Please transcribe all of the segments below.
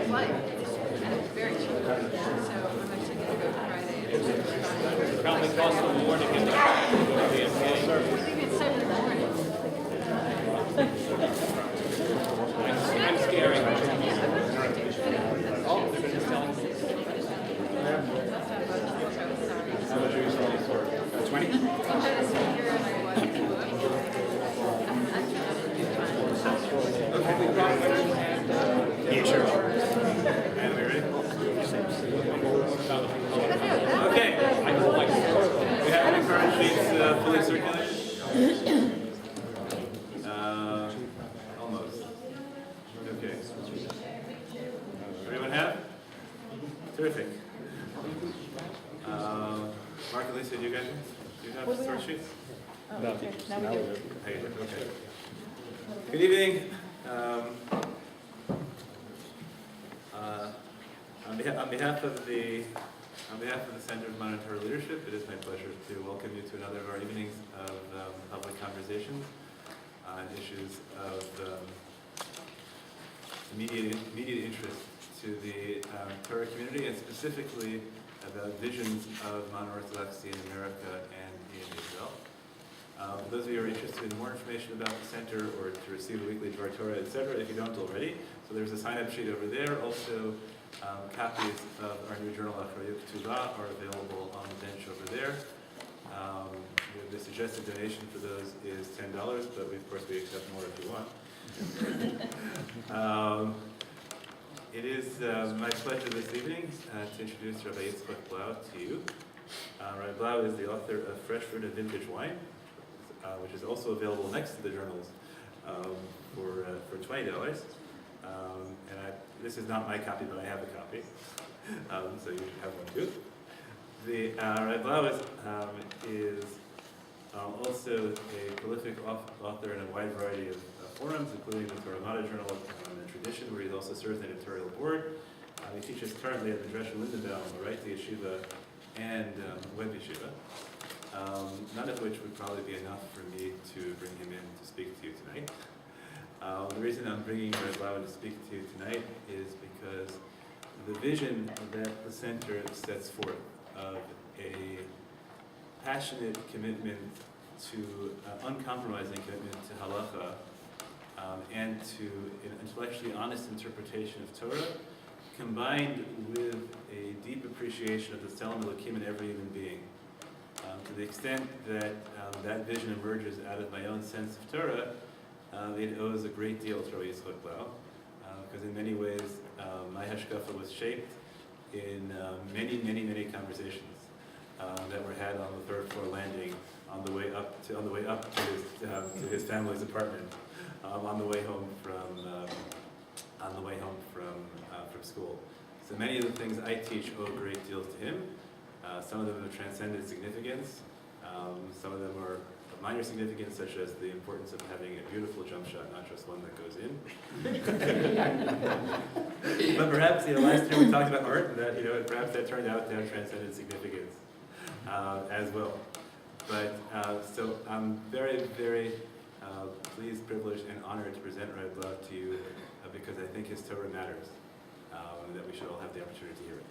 flight, and it's very cheap. So I'm actually going to go Friday. It probably costs them more to get the MPA service. I think it's 7 in the morning. I'm scary. Oh, they're just telling me. How much are you selling for? 20? Yeah, sure. And we ready? Okay. I don't like it. We have the current sheets fully circulated? Almost. Okay. Everyone have? Terrific. Mark and Lisa, do you guys have start sheets? No, okay. Now we do. Okay. Good evening. On behalf of the Center of Modern Torah Leadership, it is my pleasure to welcome you to another of our evenings of public conversations on issues of immediate interest to the Torah community, and specifically about visions of Modern Orthodoxy in America and in Israel. For those of you who are interested in more information about the center or to receive a weekly Dvar Torah, etc., if you don't already, so there's a sign-up sheet over there. Also, copies of our new journal, Aryeh, are available on the bench over there. The suggested donation for those is $10, but of course we accept more if you want. It is my pleasure this evening to introduce Rabbi Yitzchak Blau to you. Rabbi Blau is the author of Fresh Fruit and Vintage Wine, which is also available next to the journals for $20. This is not my copy, but I have a copy, so you have one too. Rabbi Blau is also a prolific author in a wide variety of forums, including the Torah Modern Journal and Tradition, where he also serves on the editorial board. He teaches currently at the Dresher Lindenbaum, Aryeh Yeshiva, and Web Yeshiva. None of which would probably be enough for me to bring him in to speak to you tonight. The reason I'm bringing Rabbi Blau in to speak to you tonight is because the vision that the center sets forth of a passionate commitment to, uncompromising commitment to halacha, and to an intellectually honest interpretation of Torah, combined with a deep appreciation of the Tzelem Elokim in every human being. To the extent that that vision emerges out of my own sense of Torah, it owes a great deal to Rabbi Yitzchak Blau, because in many ways my hashkafa was shaped in many conversations that were had on the third floor landing on the way up to his family's apartment, on the way home from school. So many of the things I teach owe a great deal to him. Some of them have transcended significance. Some of them are of minor significance, such as the importance of having a beautiful jump shot, not just one that goes in. But perhaps last year we talked about art, and that perhaps that turned out to have transcended significance as well. But so I'm very pleased, privileged, and honored to present Rabbi Blau to you because I think his Torah matters, and that we should all have the opportunity to hear it.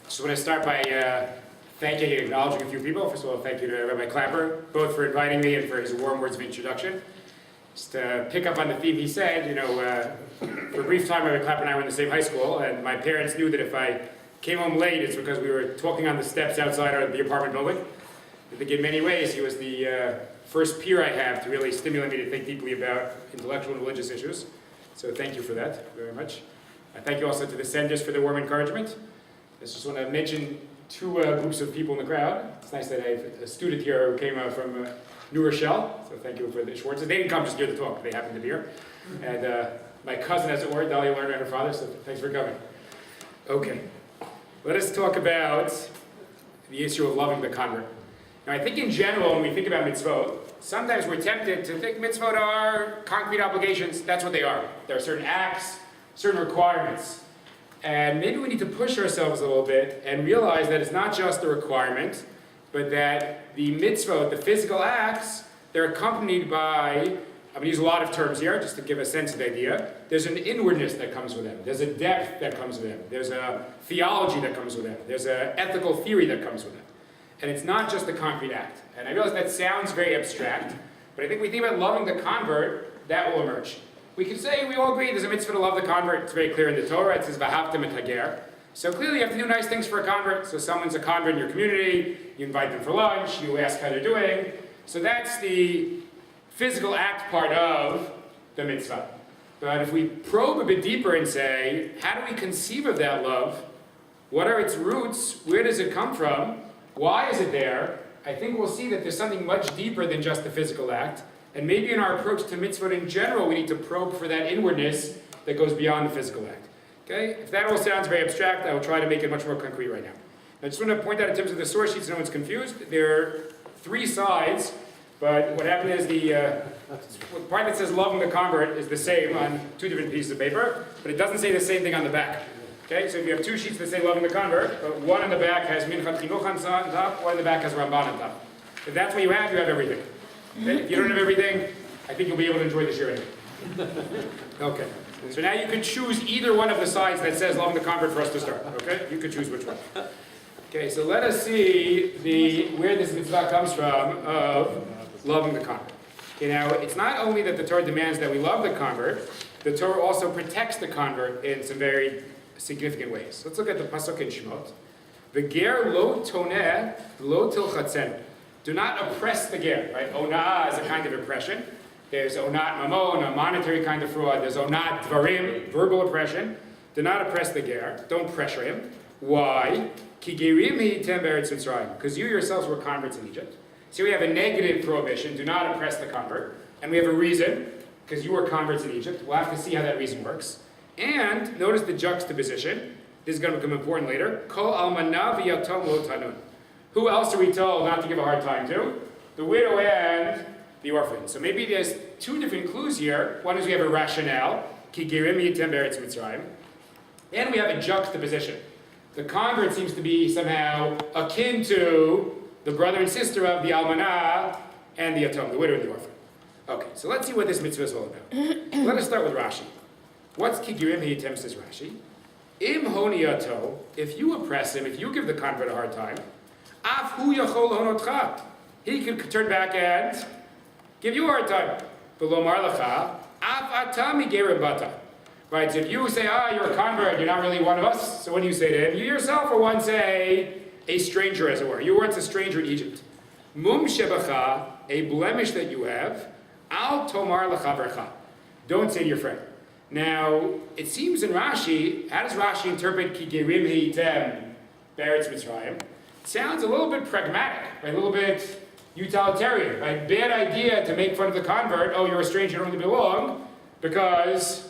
Just want to start by thanking and acknowledging a few people. First of all, thank you to Rabbi Klapper, both for inviting me and for his warm words of introduction. Just to pick up on the theme he said, for a brief time, Rabbi Klapper and I were in the same high school, and my parents knew that if I came home late, it's because we were talking on the steps outside the apartment building. I think in many ways, he was the first peer I have to really stimulate me to think deeply about intellectual and religious issues. So thank you for that very much. I thank you also to the senders for their warm encouragement. I just want to mention two groups of people in the crowd. It's nice that I have a student here who came from New Rochelle, so thank you for the Schwartzes. They didn't come just here to talk, they happened to be here. And my cousin, as it were, Dahlia Lerner and her father, so thanks for coming. Okay, let us talk about the issue of loving the convert. Now, I think in general, when we think about mitzvot, sometimes we're tempted to think mitzvot are concrete obligations. That's what they are. There are certain acts, certain requirements. And maybe we need to push ourselves a little bit and realize that it's not just a requirement, but that the mitzvot, the physical acts, they're accompanied by, I'm going to use a lot of terms here just to give a sense of the idea. There's an inwardness that comes with them. There's a depth that comes with them. There's a theology that comes with them. There's an ethical theory that comes with them. And it's not just a concrete act. And I realize that sounds very abstract, but I think when we think about loving the convert, that will emerge. We can say, we all agree, there's a mitzvah to love the convert. It's very clear in the Torah. It says, V'havtem et hager. So clearly you have to do nice things for a convert. So someone's a convert in your community, you invite them for lunch, you ask how they're doing. So that's the physical act part of the mitzvah. But if we probe a bit deeper and say, how do we conceive of that love? What are its roots? Where does it come from? Why is it there? I think we'll see that there's something much deeper than just the physical act. And maybe in our approach to mitzvot in general, we need to probe for that inwardness that goes beyond the physical act. Okay? If that all sounds very abstract, I will try to make it much more concrete right now. I just want to point out in terms of the source sheets, so no one's confused. There are 3 sides, but what happened is the part that says loving the convert is the same on 2 different pieces of paper, but it doesn't say the same thing on the back. Okay, so if you have 2 sheets that say loving the convert, but one on the back has Minchat Chinuch on top, one on the back has Ramban on top. If that's what you have everything. Okay? If you don't have everything, I think you'll be able to enjoy the shir anyway. Okay, so now you can choose either one of the sides that says loving the convert for us to start. Okay, you can choose which one. Okay, so let us see where this mitzvah comes from of loving the convert. Okay, now it's not only that the Torah demands that we love the convert, the Torah also protects the convert in some very significant ways. Let's look at the pasuk in Shemot. V'ger lo toneh lo tilchatzenu. Do not oppress the ger. Right? Onah is a kind of oppression. There's onat mamon, a monetary kind of fraud. There's onat dvarim, verbal oppression. Do not oppress the ger. Don't pressure him. Why? Ki gerim hitem be'eretz Mitzrayim. Because you yourselves were converts in Egypt. So we have a negative prohibition. Do not oppress the convert. And we have a reason. Because you were converts in Egypt. We'll have to see how that reason works. And notice the juxtaposition. This is going to become important later. Kol almana v'yatom lo tanun. Who else are we told not to give a hard time to? The widow and the orphan. So maybe there's 2 different clues here. One is we have a rationale. Ki gerim yitem be'eretz Mitzrayim. And we have a juxtaposition. The convert seems to be somehow akin to the brother and sister of the almanah and the yatom, the widow and the orphan. Okay, so let's see what this mitzvah is all about. Let us start with Rashi. What's ki gerim yitem, says Rashi? Im honiyato, if you oppress him, if you give the convert a hard time, af hu yachol honotcha, he could turn back and give you a hard time. V'lomar lecha, af atami gerim bata. Right, so if you say, you're a convert, you're not really one of us, so what do you say to him? You yourself are once a stranger, as it were. You were once a stranger in Egypt. Mum shebacha, a blemish that you have, al tomar lechavercha. Don't say to your friend. Now, it seems in Rashi, how does Rashi interpret ki gerim hitem be'eretz Mitzrayim? It sounds a little bit pragmatic, right? A little bit utilitarian, right? Bad idea to make fun of the convert. Oh, you're a stranger, you don't really belong, because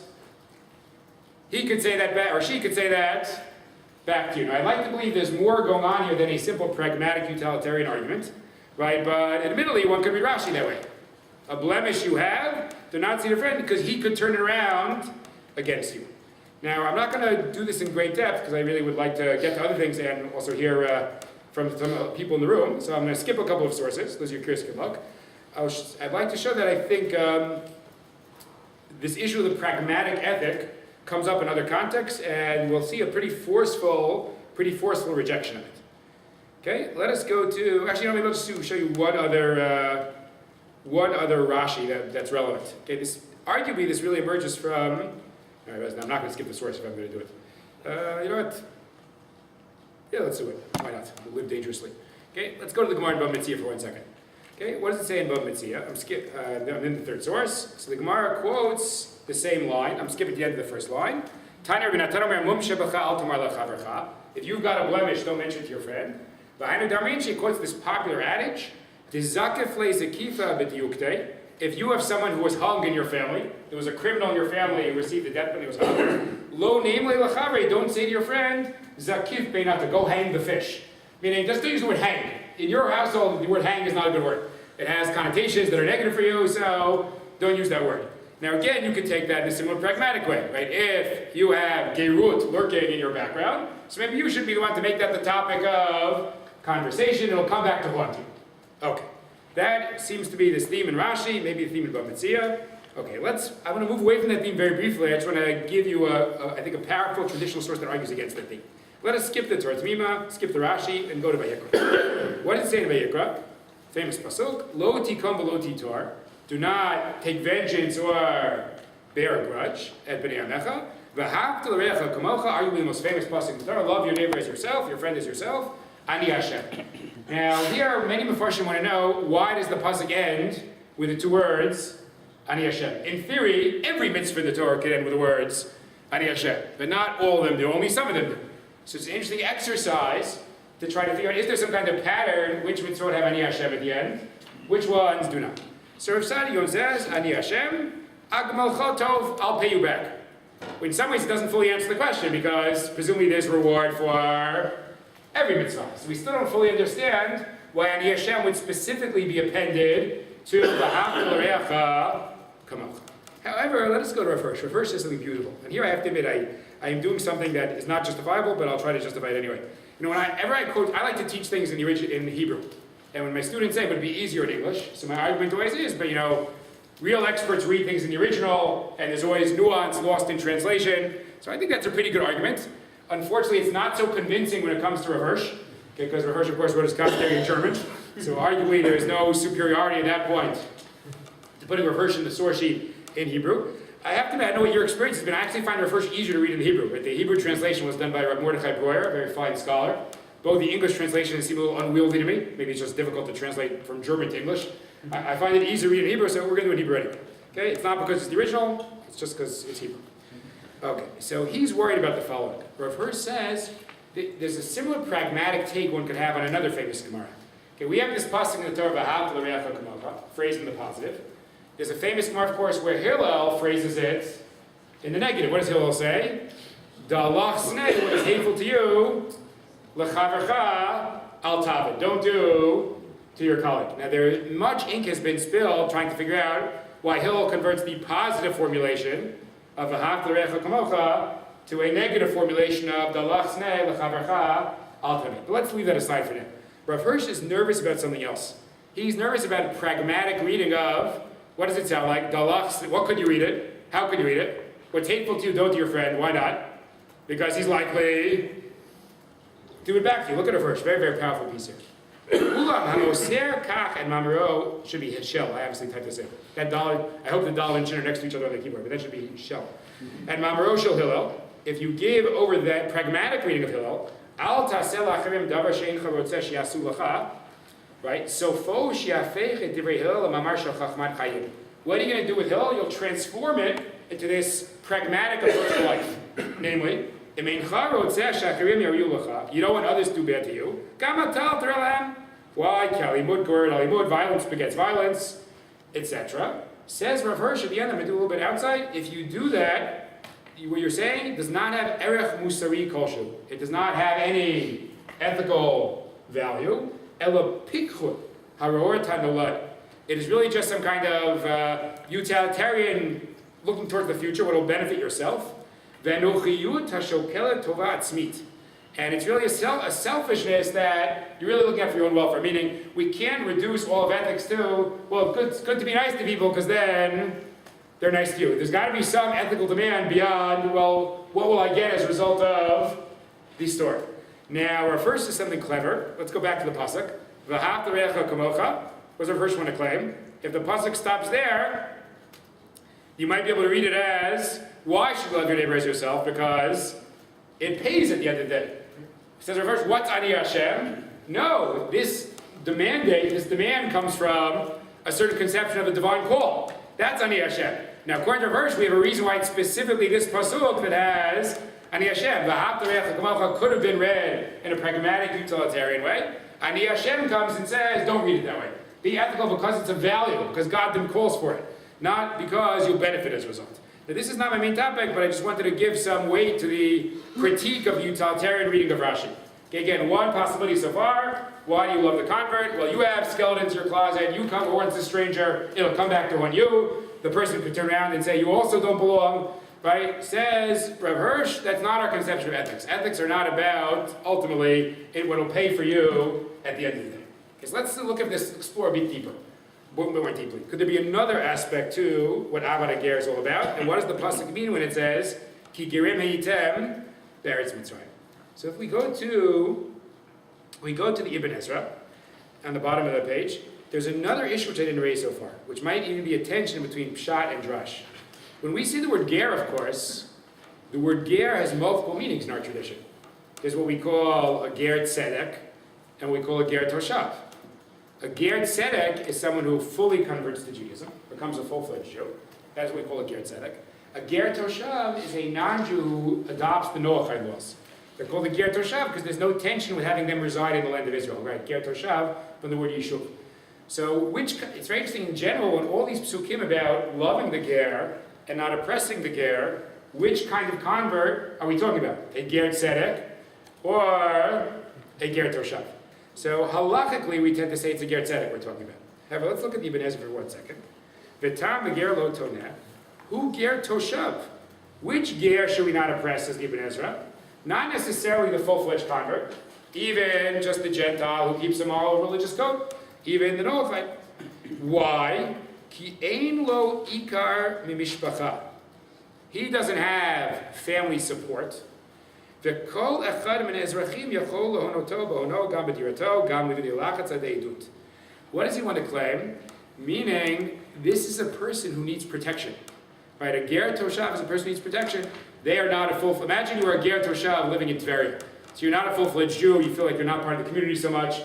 he could say that back, or she could say that back to you. Now, I'd like to believe there's more going on here than a simple pragmatic utilitarian argument, right? But admittedly, one could read Rashi that way. A blemish you have, do not see your friend, because he could turn it around against you. Now, I'm not going to do this in great depth, because I really would like to get to other things and also hear from some people in the room. So I'm going to skip a couple of sources. Those are your curious, good luck. I'd like to show that I think this issue of the pragmatic ethic comes up in other contexts, and we'll see a pretty forceful rejection of it. Okay, let us go to, actually, maybe I'll just show you one other Rashi that's relevant. Okay, arguably this really emerges from, I'm not going to skip the source if I'm going to do it. You know what? Yeah, let's do it. Why not? We'll live dangerously. Okay, let's go to the Gemara in Bava Metzia for 1 second. Okay, what does it say in Bava Metzia? I'm in the 3rd source. So the Gemara quotes the same line. I'm skipping the end of the first line. If you've got a blemish, don't mention it to your friend. She quotes this popular adage. If you have someone who was hung in your family, there was a criminal in your family who received the death penalty, was hung. Lo namely lachavre, don't say to your friend, zakif beinata, go hang the fish. Meaning, just don't use the word hang. In your household, the word hang is not a good word. It has connotations that are negative for you, so don't use that word. Now again, you could take that in a similar pragmatic way, right? If you have gerut lurking in your background, so maybe you should be the one to make that the topic of conversation, it'll come back to haunt you. Okay, that seems to be this theme in Rashi, maybe a theme in Bava Metzia. Okay, I want to move away from that theme very briefly. I just want to give you, I think, a powerful traditional source that argues against that theme. Let us skip the Torah T'mima, skip the Rashi, and go to Vayikra. What does it say in Vayikra? Famous pasuk, Lo tikom v'lo titor. Do not take vengeance or bear a grudge at Bnei Amecha. V'havta l'reacha kamocha, arguably the most famous pasuk in the Torah. Love your neighbor as yourself, your friend as yourself. Ani Hashem. Now, here, many Mefarshim want to know, why does the pasuk end with the two words, Ani Hashem? In theory, every mitzvah in the Torah can end with the words, Ani Hashem. But not all of them do, only some of them do. So it's an interesting exercise to try to figure out, is there some kind of pattern, which mitzvot have Ani Hashem at the end, which ones do not? So Rav Sadion says, Ani Hashem, Agmalcha Tov, I'll pay you back. In some ways, it doesn't fully answer the question, because presumably there's reward for every mitzvah. So we still don't fully understand why Ani Hashem would specifically be appended to V'havta l'reacha kamocha. However, let us go to Rav Hirsch. Rav Hirsch says something beautiful. And here I have to admit, I am doing something that is not justifiable, but I'll try to justify it anyway. You know, whenever I quote, I like to teach things in Hebrew. And when my students say, but it'd be easier in English, so my argument always is, but you know, real experts read things in the original, and there's always nuance lost in translation. So I think that's a pretty good argument. Unfortunately, it's not so convincing when it comes to Rav Hirsch, because Rav Hirsch, of course, wrote his commentary in German. So arguably, there's no superiority at that point to putting Rav Hirsch in the source sheet in Hebrew. I have to admit, I know what your experience has been. I actually find Rav Hirsch easier to read in Hebrew. But the Hebrew translation was done by Rabbi Mordechai Breuer, a very fine scholar. Both the English translations seem a little unwieldy to me. Maybe it's just difficult to translate from German to English. I find it easier to read in Hebrew, so we're going to do it in Hebrew anyway. Okay? It's not because it's the original, it's just because it's Hebrew. Okay, so he's worried about the following. Rav Hirsch says there's a similar pragmatic take one could have on another famous Gemara. Okay, we have this pasuk in the Torah, V'havta l'reacha kamocha, phrased in the positive. There's a famous Gemara, of course, where Hillel phrases it in the negative. What does Hillel say? Da'alach snei, what is hateful to you, l'chavercha al tavid. Don't do to your colleague. Now, much ink has been spilled trying to figure out why Hillel converts the positive formulation of V'havta l'reacha kamocha to a negative formulation of Da'alach snei, l'chavercha al tavid. But let's leave that aside for now. Rav Hirsch is nervous about something else. He's nervous about a pragmatic reading of, what does it sound like? Dalach, what could you read it? How could you read it? What's hateful to you, don't to your friend. Why not? Because he's likely to do it back to you. Look at Rav Hirsch. Very, very powerful piece here. Ulam hamoser kach and mamero should be shell. I obviously typed this in. That dollar, I hope the dollar and chin are next to each other on the keyboard, but that should be shell. And mamero shel Hillel, if you give over that pragmatic reading of Hillel, al taseh la'achirim davar she'eincha rotzeh she'asu lacha, right? So fo shiafech et divrei Hillel mamar shel chachmat chayim. What are you going to do with Hillel? You'll transform it into this pragmatic approach to life. Namely, you don't want others to do bad to you. Why? Violence begets violence, etc. Says Rav Hirsch at the end, I'm going to do a little bit outside. If you do that, what you're saying does not have erech musari kolshu. It does not have any ethical value. Ela pikchut haror tanolad. It is really just some kind of utilitarian looking towards the future, what will benefit yourself. And it's really a selfishness that you're really looking at for your own welfare. Meaning, we can't reduce all of ethics to, well, it's good to be nice to people because then they're nice to you. There's got to be some ethical demand beyond, well, what will I get as a result of the story? Now, our first is something clever. Let's go back to the pasuk. V'havta l'reacha kamocha. What's our first one to claim? If the pasuk stops there, you might be able to read it as, why should you love your neighbor as yourself? Because it pays at the end of the day. It says reverse, what's Ani Hashem? No, this demand comes from a certain conception of a divine call. That's Ani Hashem. Now, according to the verse, we have a reason why it's specifically this pasuk that has Ani Hashem. V'havta l'reacha kamocha could have been read in a pragmatic, utilitarian way. Ani Hashem comes and says, don't read it that way. Be ethical because it's a value, because God then calls for it, not because you'll benefit as a result. Now, this is not my main topic, but I just wanted to give some weight to the critique of the utilitarian reading of Rashi. Okay, again, one possibility so far. Why do you love the convert? Well, you have skeletons in your closet. You come once a stranger, it'll come back to haunt you. The person could turn around and say, you also don't belong. right? Says Rav Hirsch, that's not our conception of ethics. Ethics are not about, ultimately, what will pay for you at the end of the day. Okay, so let's look at this, explore a bit deeper, a bit more deeply. Could there be another aspect to what Avad HaGer is all about? And what does the pasuk mean when it says, Ki gerim heitem be'eretz Mitzrayim? So if we go to the Ibn Ezra, on the bottom of the page, there's another issue which I didn't raise so far, which might even be a tension between Pshat and Drash. When we see the word ger, of course, the word ger has multiple meanings in our tradition. There's what we call a ger tzedek, and what we call a ger toshav. A ger tzedek is someone who fully converts to Judaism, becomes a full-fledged Jew. That's what we call a ger tzedek. A ger toshav is a non-Jew who adopts the Noachide laws. They're called a ger toshav because there's no tension with having them reside in the land of Israel, right? Ger toshav from the word yishuv. So, it's very interesting in general when all these psukim about loving the ger and not oppressing the ger, which kind of convert are we talking about? A ger tzedek or a ger toshav? So halakhically, we tend to say it's a ger tzedek we're talking about. However, let's look at the Ibn Ezra for 1 second. V'tam v'ger lo toneh, who ger toshav? Which ger should we not oppress, says the Ibn Ezra? Not necessarily the full-fledged convert, even just the Gentile who keeps a moral religious code, even the Noachide. Why? Ki ein lo ikar mimishpacha. He doesn't have family support. V'kol echad min ezrachim yachol lehonoto b'hono gam b'dirato gam l'videi lachatz adei edut. What does he want to claim? Meaning, this is a person who needs protection. Right? A ger toshav is a person who needs protection. They are not a full. Imagine you are a ger toshav living in Tveria. So you're not a full-fledged Jew. You feel like you're not part of the community so much.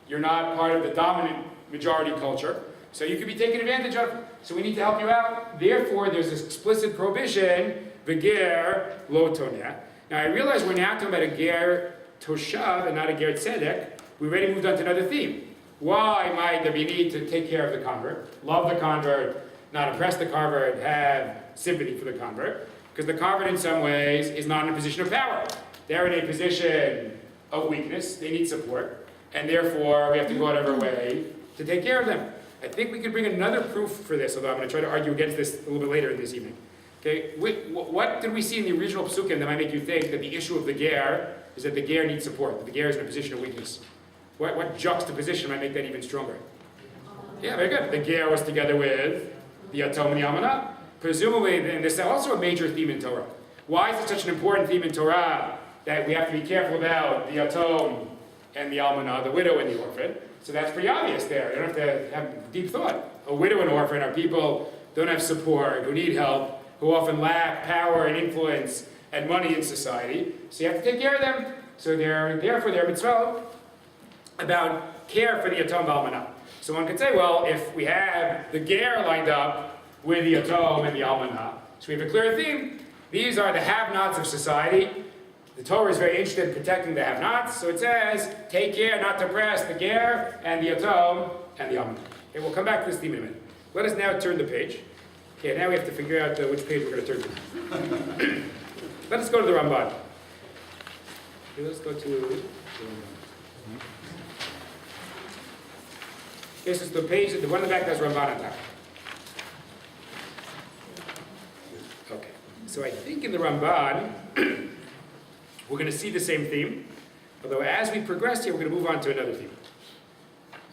You're not part of the dominant majority culture. So you could be taken advantage of. So we need to help you out. Therefore, there's this explicit prohibition, v'ger lo toneh. Now I realize we're now talking about a ger toshav and not a ger tzedek. We already moved on to another theme. Why might there be a need to take care of the convert, love the convert, not oppress the convert, have sympathy for the convert? Because the convert in some ways is not in a position of power. They're in a position of weakness. They need support. And therefore, we have to go out of our way to take care of them. I think we could bring another proof for this, although I'm going to try to argue against this a little bit later this evening. Okay, what did we see in the original psukim that might make you think that the issue of the ger is that the ger needs support, that the ger is in a position of weakness? What juxtaposition might make that even stronger? Yeah, very good. The ger was together with the yatom and the almanah. Presumably, and this is also a major theme in Torah. Why is it such an important theme in Torah that we have to be careful about the yatom and the almanah, the widow and the orphan? So that's pretty obvious there. You don't have to have deep thought. A widow and orphan are people who don't have support, who need help, who often lack power and influence and money in society. So you have to take care of them. So therefore they're mitzvah about care for the yatom v'almanah. So one could say, well, if we have the ger lined up with the yatom and the almanah, so we have a clear theme. These are the have-nots of society. The Torah is very interested in protecting the have-nots, so it says, take care not to oppress the ger and the yatom and the almanah. Okay, we'll come back to this theme in a minute. Let us now turn the page. Okay, now we have to figure out which page we're going to turn to. Let us go to the Ramban. Okay, let's go to the Ramban. This is the page, the one in the back has Ramban on top. Okay, so I think in the Ramban, we're going to see the same theme, although as we progress here, we're going to move on to another theme.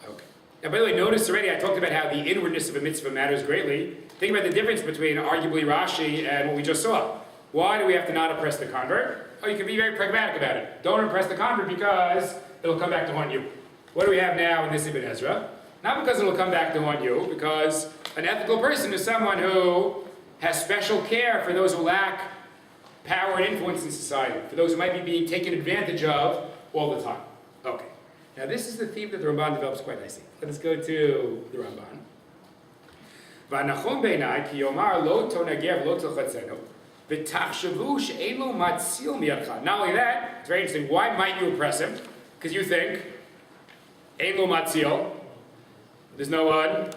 Okay. Now, by the way, notice already I talked about how the inwardness of a mitzvah matters greatly. Think about the difference between arguably Rashi and what we just saw. Why do we have to not oppress the convert? Oh, you can be very pragmatic about it. Don't oppress the convert because it'll come back to haunt you. What do we have now in this Ibn Ezra? Not because it'll come back to haunt you, because an ethical person is someone who has special care for those who lack power and influence in society, for those who might be being taken advantage of all the time. Okay. Now this is the theme that the Ramban develops quite nicely. Let us go to the Ramban. V'anachon beinai ki yomar lo tonager lo tolchatzenu v'tachshavu she'en lo matzil miyadcha. Not only that, it's very interesting. Why might you oppress him? Because you think ein lo matzil. There's no one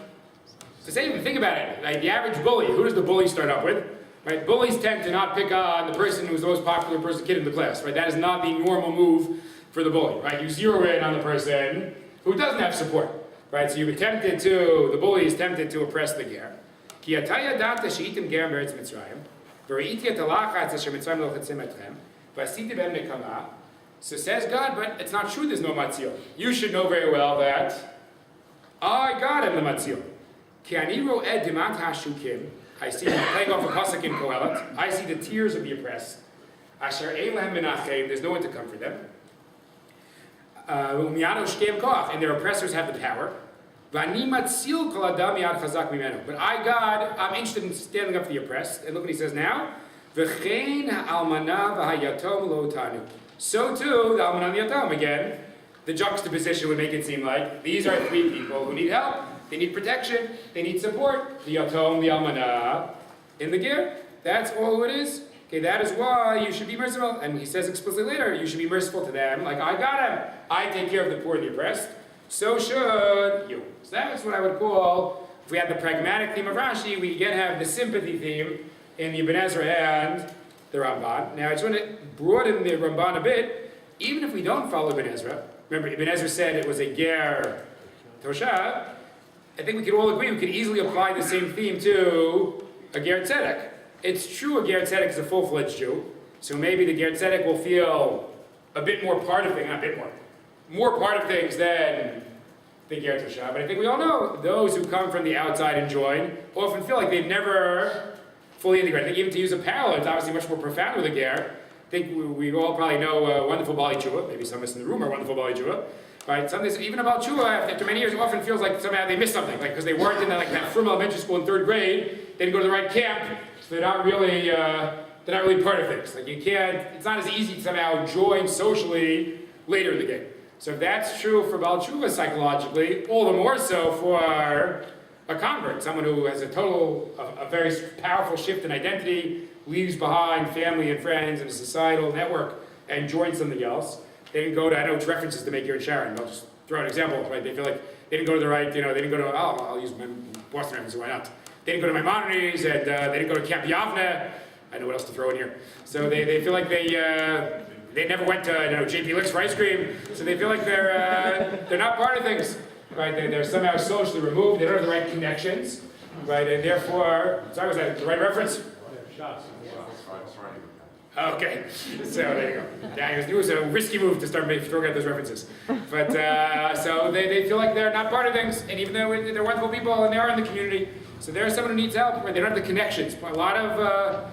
to save him. Think about it. Like the average bully, who does the bully start up with? Right? Bullies tend to not pick on the person who's the most popular kid in the class. Right? That is not the normal move for the bully. Right? You zero in on the person who doesn't have support. Right? So the bully is tempted to oppress the ger. Ki ataya data she'itim ger meretz Mitzrayim. So says God, but it's not true there's no matzil. You should know very well that I, God, am the matzil. I see, playing off a pasuk in Kohelet, I see the tears of the oppressed. There's no one to comfort them. And their oppressors have the power. But I, God, I'm interested in standing up for the oppressed. And look what he says now. So too, the almanah and the yatom. Again, the juxtaposition would make it seem like these are three people who need help. They need protection. They need support. The yatom, the almanah, and the ger. That's all it is. Okay, that is why you should be merciful. And he says explicitly later, you should be merciful to them like I got them. I take care of the poor and the oppressed. So should you. So that's what I would call, if we have the pragmatic theme of Rashi, we again have the sympathy theme in the Ibn Ezra and the Ramban. Now I just want to broaden the Ramban a bit. Even if we don't follow Ibn Ezra, remember Ibn Ezra said it was a ger toshav, I think we could all agree we could easily apply the same theme to a ger tzedek. It's true a ger tzedek is a full-fledged Jew, so maybe the ger tzedek will feel a bit more part of things, not a bit more part of things than the ger toshav. But I think we all know those who come from the outside and join often feel like they've never fully integrated. I think even to use a parallel, it's obviously much more profound with a ger. I think we all probably know wonderful Bali Tshuva. Maybe some of us in the room are wonderful Bali Tshuva. Right? Sometimes even about Tshuva, after many years, it often feels like somehow they missed something, like because they weren't in that from elementary school in 3rd grade, they didn't go to the right camp, so they're not really part of things. Like you can't. It's not as easy to somehow join socially later in the game. So if that's true for Baal Tshuva psychologically, all the more so for a convert, someone who has a very powerful shift in identity, leaves behind family and friends and a societal network, and joins something else. They didn't go to, I know which references to make here in Sharon, I'll just throw an example, right? They feel like they didn't go to the right, they didn't go to, I'll use my Boston reference, why not? They didn't go to Maimonides, and they didn't go to Camp Yavne. I know what else to throw in here. So they feel like they never went to JP Licks for ice cream, so they feel like they're not part of things, right? They're somehow socially removed, they don't have the right connections, right? And therefore, sorry, was that the right reference? Okay, so there you go. Yeah, it was a risky move to start throwing out those references. But, so they feel like they're not part of things, and even though they're wonderful people and they are in the community, so there's someone who needs help, right? They don't have the connections. A lot of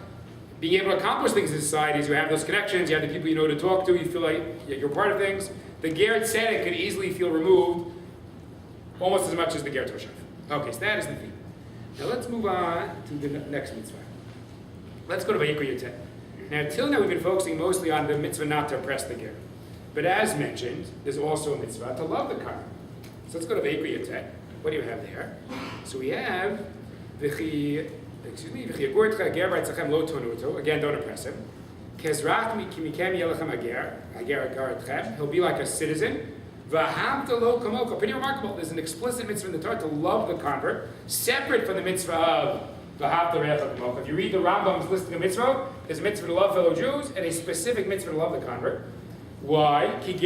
being able to accomplish things in society is you have those connections, you have the people you know to talk to, you feel like you're part of things. The ger tzedek could easily feel removed almost as much as the ger toshav. Okay, so that is the theme. Now let's move on to the next mitzvah. Let's go to Vayikra Yotet. Now, till now we've been focusing mostly on the mitzvah not to oppress the ger. But as mentioned, there's also a mitzvah to love the convert. So let's go to Vayikra Yotet. What do you have there? So we have again, don't oppress him. He'll be like a citizen. Pretty remarkable. There's an explicit mitzvah in the Torah to love the convert, separate from the mitzvah of if you read the Rambam's listing of mitzvah, there's a mitzvah to love fellow Jews and a specific mitzvah to love the convert. Why? Because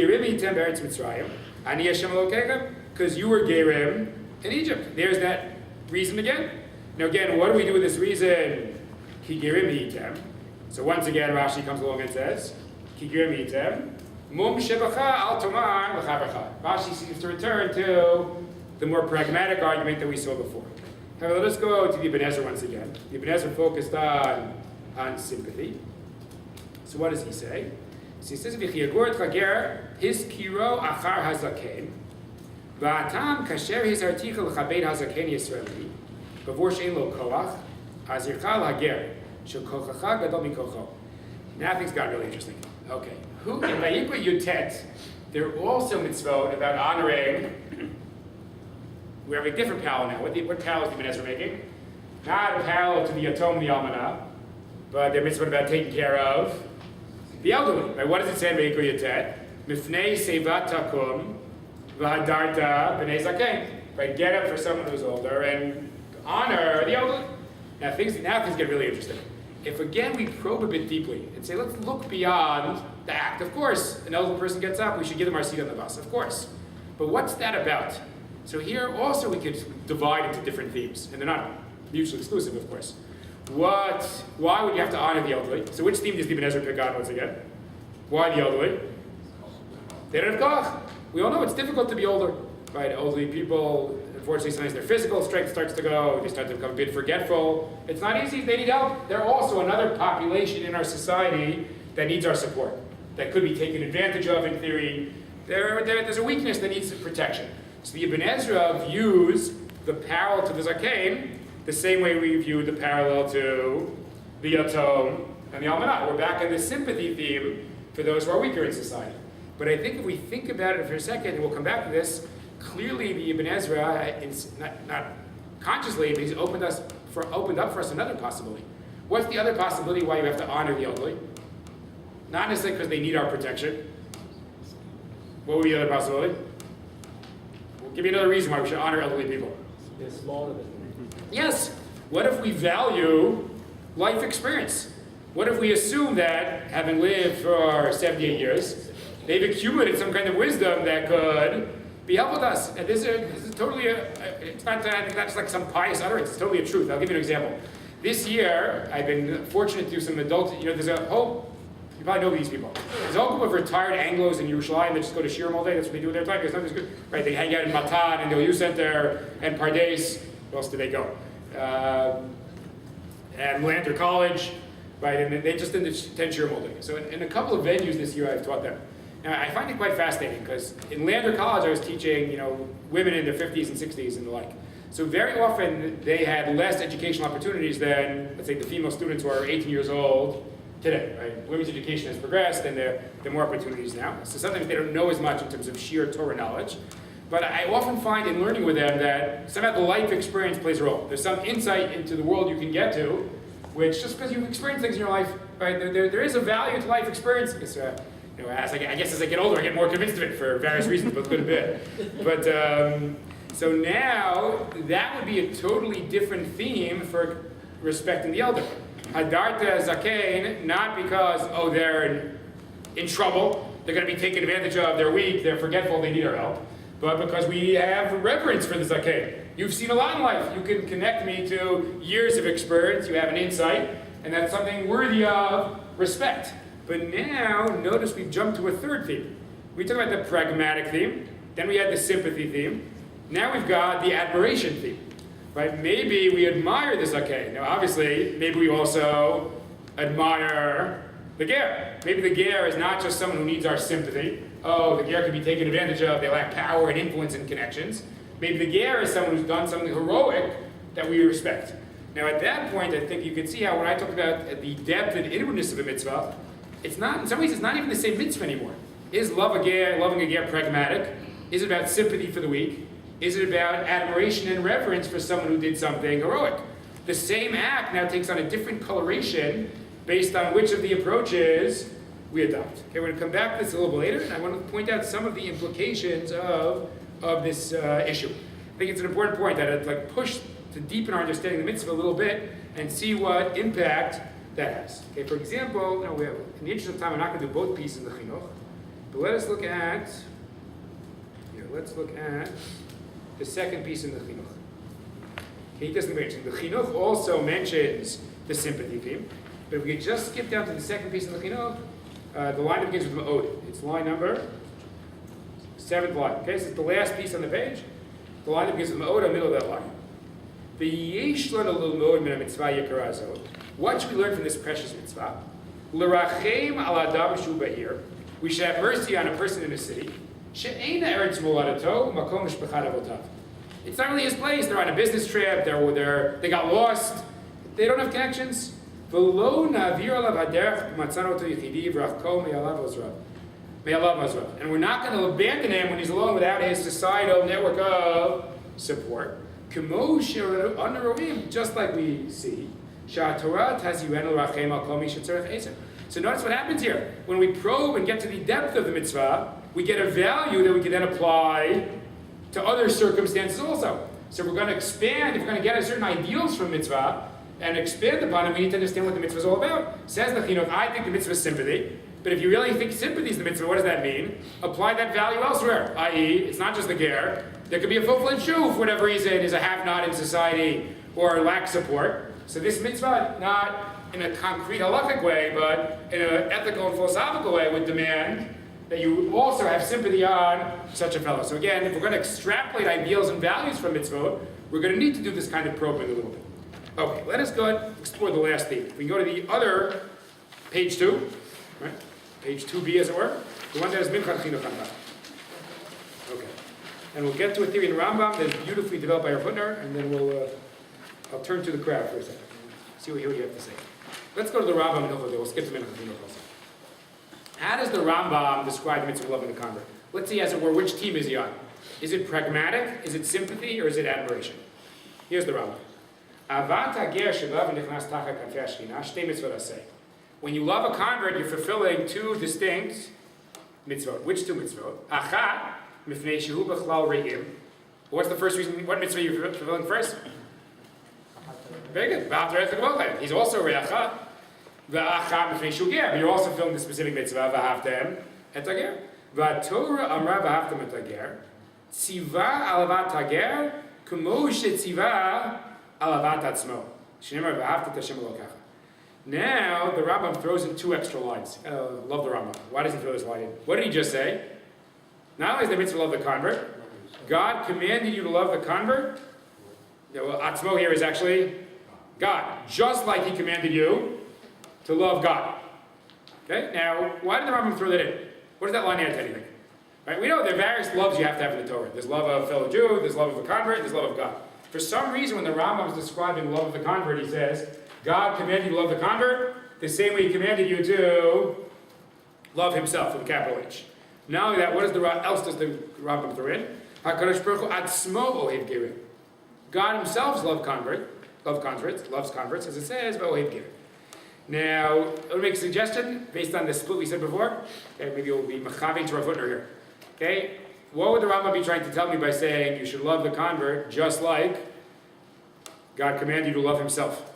you were gerim in Egypt. There's that reason again. Now again, what do we do with this reason? So once again, Rashi comes along and says, Rashi seems to return to the more pragmatic argument that we saw before. However, let us go to the Ibn Ezra once again. The Ibn Ezra focused on sympathy. So what does he say? So he says, his kiro achar hazaken, va'atam kasher hizarticha l'chabed hazaken Yisraeli, bavor she'en lo koach, hazircha l'hager, shel kochacha gadol mikocho. Now things got really interesting. Okay. In Vayikra Yotet, there are also mitzvot about honoring. We have a different parallel now. What parallel is the Ibn Ezra making? Not a parallel to the Yatom, the Almanah, but they're mitzvah about taking care of the elderly. Right? What does it say in Vayikra Yotet? Mifnei sevat takum v'hadarta b'nei zaken. Right? Get up for someone who's older and honor the elderly. Now things get really interesting. If again we probe a bit deeply and say, let's look beyond the act. Of course, an elderly person gets up, we should give them our seat on the bus. Of course. But what's that about? So here also we could divide into different themes, and they're not mutually exclusive, of course. Why would you have to honor the elderly? So which theme does the Ibn Ezra pick on once again? Why the elderly? They don't have koch. We all know it's difficult to be older, right? Elderly people, unfortunately, sometimes their physical strength starts to go, they start to become a bit forgetful. It's not easy, they need help. They're also another population in our society that needs our support, that could be taken advantage of in theory. There's a weakness that needs protection. So the Ibn Ezra views the parallel to the Zakein the same way we view the parallel to the Yatom and the Almanach. We're back in the sympathy theme for those who are weaker in society. But I think if we think about it for a second, and we'll come back to this, clearly the Ibn Ezra, not consciously, but he's opened up for us another possibility. What's the other possibility why you have to honor the elderly? Not necessarily because they need our protection. What would be the other possibility? Well, give me another reason why we should honor elderly people. They're smaller than Yes. What if we value life experience? What if we assume that, having lived for 78 years, they've accumulated some kind of wisdom that could be helpful to us? And this is totally it's not just like some pious utterance, it's totally a truth. I'll give you an example. This year, I've been fortunate to do some adult, there's a whole, you probably know these people. There's a whole group of retired Anglos in Yerushalayim that just go to Shiurim all day. That's what they do with their time, because nothing's good. Right, they hang out in Matan and the youth center and Pardes. Where else do they go? And Lander College, right? And they just attend Shiurim all day. So in a couple of venues this year, I've taught them. And I find it quite fascinating because in Lander College, I was teaching, women in their 50s and 60s and the like. So very often they had less educational opportunities than, let's say, the female students who are 18 years old today, right? Women's education has progressed and there are more opportunities now. So sometimes they don't know as much in terms of sheer Torah knowledge. But I often find in learning with them that somehow the life experience plays a role. There's some insight into the world you can get to, which just because you've experienced things in your life, right? There is a value to life experience. It's, I guess as I get older, I get more convinced of it for various reasons, both good and bad. But so now that would be a totally different theme for respecting the elder. Hadarta Zakein, not because they're in trouble, they're going to be taken advantage of, they're weak, they're forgetful, they need our help. But because we have reverence for the Zakein. You've seen a lot in life. You can connect me to years of experience. You have an insight, and that's something worthy of respect. But now, notice we've jumped to a third theme. We talked about the pragmatic theme. Then we had the sympathy theme. Now we've got the admiration theme. Right? Maybe we admire the Zakein. Now, obviously, maybe we also admire the ger. Maybe the ger is not just someone who needs our sympathy. The ger can be taken advantage of. They lack power and influence and connections. Maybe the ger is someone who's done something heroic that we respect. Now, at that point, I think you can see how when I talk about the depth and inwardness of a mitzvah, it's not, in some ways, it's not even the same mitzvah anymore. Is loving a ger pragmatic? Is it about sympathy for the weak? Is it about admiration and reverence for someone who did something heroic? The same act now takes on a different coloration based on which of the approaches we adopt. Okay, we're going to come back to this a little bit later, and I want to point out some of the implications of this issue. I think it's an important point that I'd push to deepen our understanding of the mitzvah a little bit and see what impact that has. Okay, for example, in the interest of time, I'm not going to do both pieces of the chinuch, but let's look at the second piece in the chinuch. Okay, he doesn't mention the chinuch also mentions the sympathy theme, but if we could just skip down to the second piece in the chinuch, the line that begins with ma'od. It's line number 7th line. Okay, so it's the last piece on the page. The line that begins with ma'od in the middle of that line. V'yesh lanu lilmod min mitzvah yikara zot. What should we learn from this precious mitzvah? L'rachem al adam shu ba'ir. We should have mercy on a person in a city. She'eina eretz moladato makom mishpachat avotav. It's not really his place. They're on a business trip. They got lost. They don't have connections. V'lo na'avir alav haderech b'matzanoto yichidi v'rachko me'alav mazrav. And we're not going to abandon him when he's alone without his societal network of support. K'mo she'anaroim, just like we see. Sha'atorah taziren l'rachem al kol mi shetzarech eser. So notice what happens here. When we probe and get to the depth of the mitzvah, we get a value that we can then apply to other circumstances also. So we're going to expand, if we're going to get certain ideals from mitzvah and expand upon it, we need to understand what the mitzvah is all about. Says the chinuch, I think the mitzvah is sympathy, but if you really think sympathy is the mitzvah, what does that mean? Apply that value elsewhere, i.e., it's not just the ger. There could be a full-fledged Jew, for whatever reason, is a have-not in society or lacks support. So this mitzvah, not in a concrete halachic way, but in an ethical and philosophical way, would demand that you also have sympathy on such a fellow. So again, if we're going to extrapolate ideals and values from mitzvah, we're going to need to do this kind of probing a little bit. Okay, let us go and explore the last theme. We can go to the other page 2, right? Page 2b, as it were, the one that has Minchas Chinuch on top. Okay, and we'll get to a theory in Rambam that is beautifully developed by our Footner, and then I'll turn to the crowd for a second. See what you have to say. Let's go to the Rambam and we'll skip the Minchas Chinuch also. How does the Rambam describe the mitzvah of loving the convert? Let's see, as it were, which team is he on? Is it pragmatic? Is it sympathy? Or is it admiration? Here's the Rambam. When you love a convert, you're fulfilling 2 distinct mitzvot. Which 2 mitzvot? What's the first reason? What mitzvah you're fulfilling first? Very good. He's also re'acha. But you're also fulfilling the specific mitzvah. V'ahavtem et hager. V'atorah amra v'ahavtem et hager. Tziva alavat hager k'mo she'tziva alavat atzmo. Shneimar v'ahavta Hashem Elokecha. Now the Rambam throws in 2 extra lines. Love the Rambam. Why does he throw this line in? What did he just say? Not only is the mitzvah love the convert, God commanded you to love the convert. Well, atzmo here is actually God, just like He commanded you to love God. Okay. Now, why did the Rambam throw that in? What does that line add to anything? Right? We know there are various loves you have to have in the Torah. There's love of a fellow Jew, there's love of a convert, there's love of God. For some reason, when the Rambam is describing the love of the convert, he says, God commanded you to love the convert the same way He commanded you to love Himself, with a capital H. Not only that, what else does the Rambam throw in? HaKadosh Baruch Hu atzmo ohev gerim. God Himself loves converts, as it says, but ohev gerim. Now, let me make a suggestion based on the split we said before. Okay, maybe we'll be machaving to our Footner here. Okay, what would the Rambam be trying to tell me by saying you should love the convert just like God commanded you to love Himself?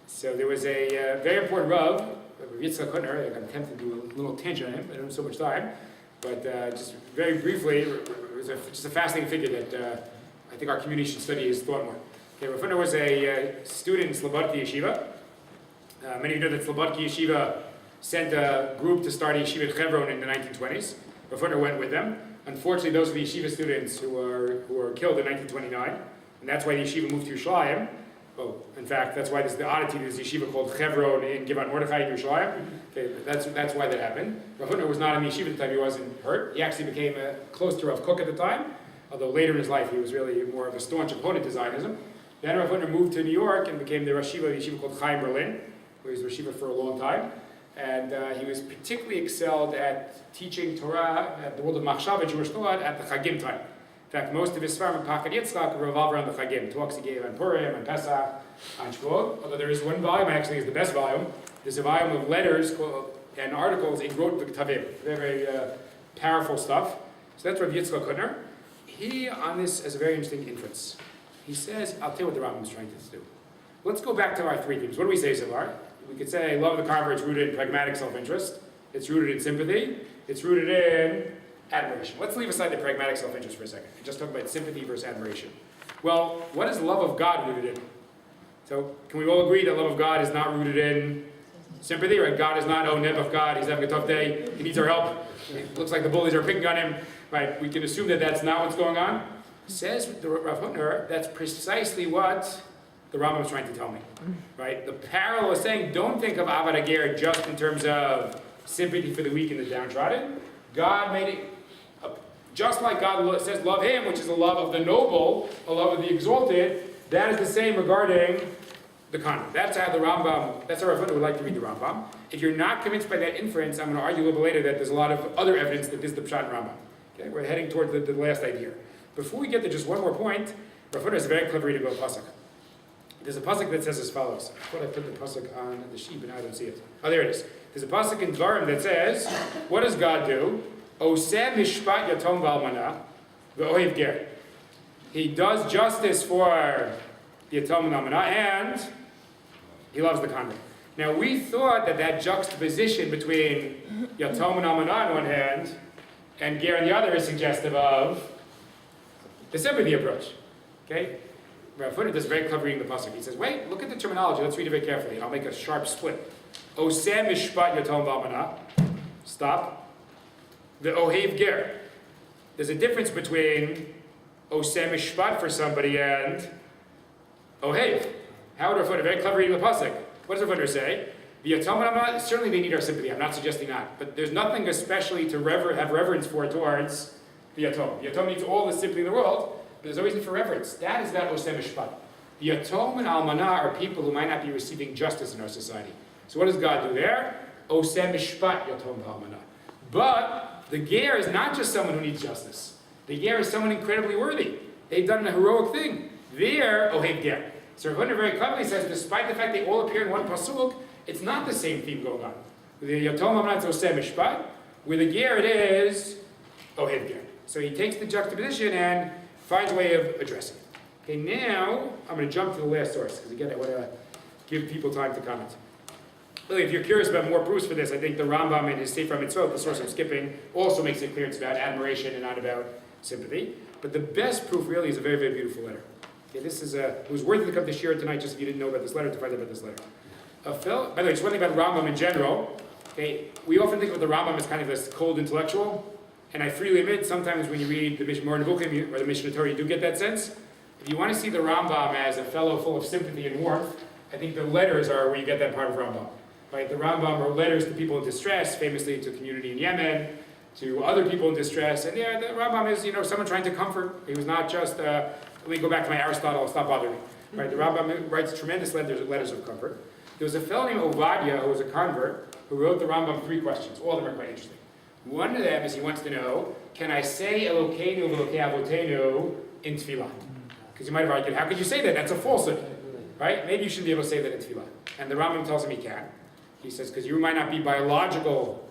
So there was a very important Rav, Rabbi Yitzchak Blau. I'm going to attempt to do a little tangent on him. I don't have so much time, but just very briefly, it was just a fascinating figure that I think our community should study his thought more. Okay, Rabbi was a student in Slobodki Yeshiva. Many of you know that Slobodki Yeshiva sent a group to start a yeshiva in Hebron in the 1920s. Rabbi went with them. Unfortunately, those are the yeshiva students who were killed in 1929, and that's why the yeshiva moved to Yerushalayim. Well, in fact, that's why there's the oddity. There's a yeshiva called Hebron in Givat Mordechai in Yerushalayim. Okay, that's why that happened. Rav Hutner was not in the yeshiva at the time. He wasn't hurt. He actually became close to Rav Kook at the time, although later in his life he was really more of a staunch opponent to Zionism. Then Rav Hutner moved to New York and became the Rosh Yeshiva of the yeshiva called Chaim Berlin, where he was Rosh Yeshiva for a long time. And he was particularly excelled at teaching Torah at the world of Machshava, Jewish thought, at the Chagim time. In fact, most of his Sfarim, Pakad Yitzchak, revolve around the Chagim. Talks he gave on Purim, on Pesach, on Shavuot. Although there is one volume, actually is the best volume. There's a volume of letters and articles in Grot V'Ktavim. Very, very powerful stuff. So that's Rabbi Yitzchak Blau. He, on this, has a very interesting inference. He says, I'll tell you what the Rambam is trying to do. Let's go back to our 3 themes. What do we say so far? We could say love of the convert is rooted in pragmatic self-interest. It's rooted in sympathy. It's rooted in admiration. Let's leave aside the pragmatic self-interest for a second and just talk about sympathy versus admiration. Well, what is love of God rooted in? So, can we all agree that love of God is not rooted in sympathy, right? God is not, oh, Nebuch God, he's having a tough day, he needs our help. It looks like the bullies are picking on him, right? We can assume that that's not what's going on. Says the Rav Hutner, that's precisely what the Rambam is trying to tell me, right? The parallel is saying, don't think of Avad Hager just in terms of sympathy for the weak and the downtrodden. God made it, just like God says love Him, which is a love of the noble, a love of the exalted, that is the same regarding the convert. That's how the Rambam, that's how Rav Hutner would like to read the Rambam. If you're not convinced by that inference, I'm going to argue a little bit later that there's a lot of other evidence that this is the Pshat in Rambam. Okay, we're heading towards the last idea. Before we get to just one more point, Rav Hutner is a very clever reading of a pasuk. There's a pasuk that says as follows. I thought I put the pasuk on the sheet, but now I don't see it. Oh, there it is. There's a pasuk in Dvarim that says, what does God do? Oseh mishpat yatom v'almana v'ohev ger. He does justice for the yatom and almana, and He loves the convert. Now, we thought that juxtaposition between yatom and almana on one hand and ger on the other is suggestive of the sympathy approach. Okay? Rav Huna does very clever reading the pasuk. He says, wait, look at the terminology. Let's read it very carefully, and I'll make a sharp split. Oseh mishpat yatom v'almana. Stop. The ohev ger. There's a difference between oseh mishpat for somebody and ohev. How would Rav Huna, very clever reading the pasuk. What does Rav Huna say? The yatom v'almana, certainly they need our sympathy. I'm not suggesting that. But there's nothing especially to have reverence for towards the yatom. The yatom needs all the sympathy in the world. But there's always need for reverence. That is not oseh mishpat. The yatom and almana are people who might not be receiving justice in our society. So what does God do there? Oseh mishpat yatom v'almana. But the ger is not just someone who needs justice. The ger is someone incredibly worthy. They've done a heroic thing. They're ohev ger. So Rav Huna very cleverly says, despite the fact they all appear in one pasuk, it's not the same theme going on. With the yatom v'almana, it's oseh mishpat. With the ger, it is ohev ger. So he takes the juxtaposition and finds a way of addressing it. Okay, now I'm going to jump to the last source, because again, I want to give people time to comment. Really, if you're curious about more proofs for this, I think the Rambam in his Sefer Mitzvot, the source I'm skipping, also makes it clear it's about admiration and not about sympathy. But the best proof really is a very, very beautiful letter. Okay, this is it was worth it to come to share it tonight, just if you didn't know about this letter, to find out about this letter. By the way, just one thing about Rambam in general. Okay, we often think of the Rambam as kind of this cold intellectual. And I freely admit, sometimes when you read the Modern Orthodoxy or the Mishnah Torah, you do get that sense. If you want to see the Rambam as a fellow full of sympathy and warmth, I think the letters are where you get that part of Rambam. Right? The Rambam wrote letters to people in distress, famously to a community in Yemen, to other people in distress. And yeah, the Rambam is, someone trying to comfort. He was not just, let me go back to my Aristotle, stop bothering me. Right? The Rambam writes tremendous letters of comfort. There was a fellow named Ovadia who was a convert who wrote the Rambam 3 questions. All of them are quite interesting. One of them is he wants to know, can I say Elokeinu v'Elokei Avotenu in Tefillah? Because you might have argued, how could you say that? That's a falsehood. Right? Maybe you shouldn't be able to say that in Tefillah. And the Rambam tells him he can. He says, because you might not be biological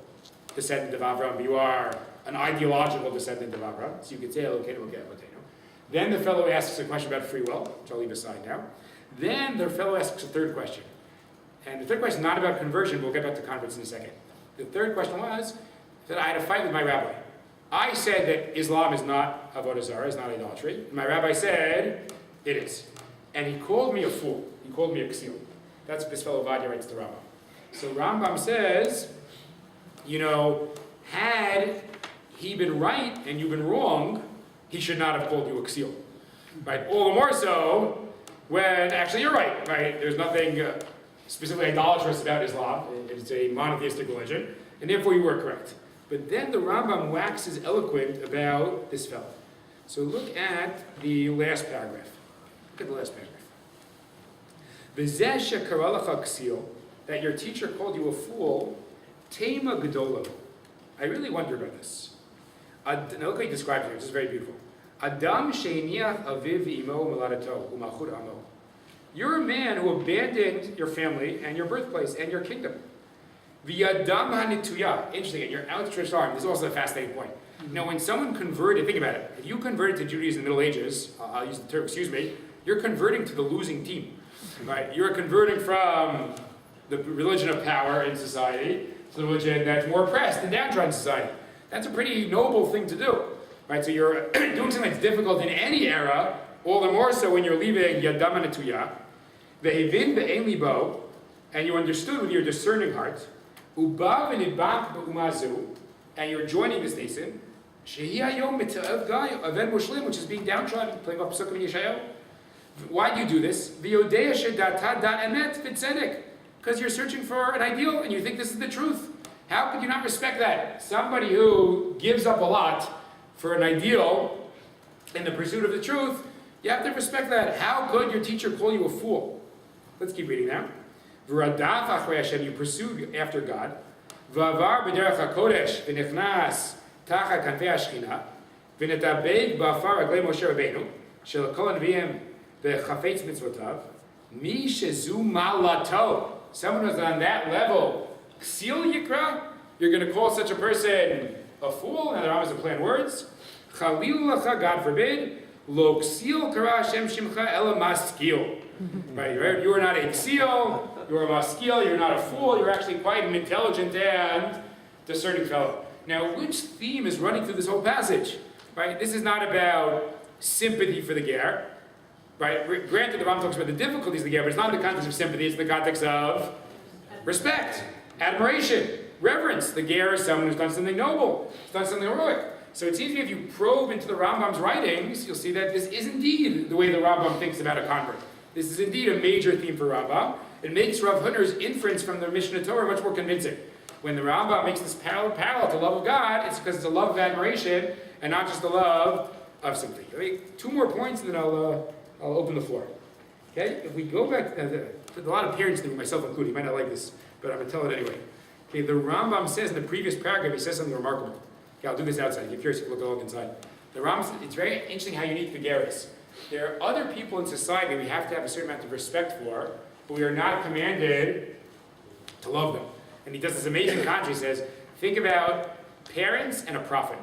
descendant of Avraham, but you are an ideological descendant of Avraham. So you could say Elokeinu v'Elokei Avotenu. Then the fellow asks a question about free will, which I'll leave aside now. Then the fellow asks a third question. And the third question is not about conversion. We'll get back to converts in a second. The third question was that I had a fight with my rabbi. I said that Islam is not avodah zarah, is not idolatry. My rabbi said it is. And he called me a fool. He called me a ksil. That's what this fellow Vadia writes to Rambam. So Rambam says, had he been right and you've been wrong, he should not have called you a ksil. Right? All the more so when actually you're right. Right? There's nothing specifically idolatrous about Islam. It's a monotheistic religion. And therefore you were correct. But then the Rambam waxes eloquent about this fellow. So look at the last paragraph. Look at the last paragraph. V'zeh shekara lecha ksil, that your teacher called you a fool, tema gedolo. I really wonder about this. Now look how he describes it. This is very beautiful. Adam sheiniach aviv imo meladato u'malchut amo. You're a man who abandoned your family and your birthplace and your kingdom. V'yadam hanituya. Interesting, and your outstretched arm. This is also a fascinating point. Now, when someone converted, think about it. If you converted to Judaism in the Middle Ages, I'll use the term, you're converting to the losing team. Right? You're converting from the religion of power in society to the religion that's more oppressed and downtrodden society. That's a pretty noble thing to do. Right? So you're doing something that's difficult in any era, all the more so when you're leaving Yadam hanituya. Ve'evin be'en libo, and you understood with your discerning heart, uba v'nidbak b'umazu, and you're joining this nation, shehi hayom mit'av gai aven mushlim, which is being downtrodden, playing up Psukim Yeshayahu. Why do you do this? V'yodea shedata da emet v'tzedek, because you're searching for an ideal and you think this is the truth. How could you not respect that? Somebody who gives up a lot for an ideal in the pursuit of the truth, you have to respect that. How could your teacher call you a fool? Let's keep reading now. V'radaf achrei Hashem, you pursued after God. V'avar b'derech hakodesh v'nichnas tachat kanfei hashchina v'netabeg ba'afar raglei Moshe Rabbeinu shel kol hanviim v'chafetz mitzvotav mi shezu malato. Someone who's on that level, ksil yikra, you're going to call such a person a fool? Now the Rambam doesn't plan words. Chalil lacha, God forbid, lo ksil kara Hashem shimcha ela maskil. Right? You are not a ksil, you are a maskil, you're not a fool, you're actually quite an intelligent and discerning fellow. Now, which theme is running through this whole passage? Right? This is not about sympathy for the ger. Right? Granted, the Rambam talks about the difficulties of the ger, but it's not in the context of sympathy, it's in the context of respect, admiration, reverence. The ger is someone who's done something noble, who's done something heroic. So it seems to me if you probe into the Rambam's writings, you'll see that this is indeed the way the Rambam thinks about a convert. This is indeed a major theme for Rambam. It makes Rav Hutner's inference from the Mishnah Torah much more convincing. When the Rambam makes this parallel to love of God, it's because it's a love of admiration and not just a love of sympathy. Okay? 2 more points and then I'll open the floor. Okay? If we go back, a lot of parents do, myself included, you might not like this, but I'm going to tell it anyway. Okay, the Rambam says in the previous paragraph, he says something remarkable. Okay, I'll do this outside. If you're curious, you can look inside. The Rambam, it's very interesting how unique the ger is. There are other people in society we have to have a certain amount of respect for, but we are not commanded to love them. And he does this amazing contrast. He says, think about parents and a prophet.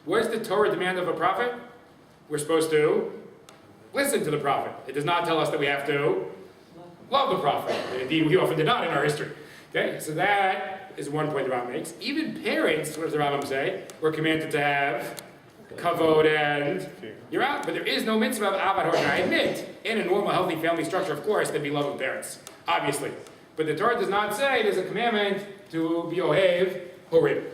What does the Torah demand of a prophet? We're supposed to listen to the prophet. It does not tell us that we have to love the prophet. Indeed, we often did not in our history. Okay, so that is one point the Rambam makes. Even parents, what does the Rambam say? We're commanded to have kavod and yirah. But there is no mitzvah of avad hor. I admit, in a normal, healthy family structure, of course, there'd be love of parents, obviously. But the Torah does not say there's a commandment to be ohev horim.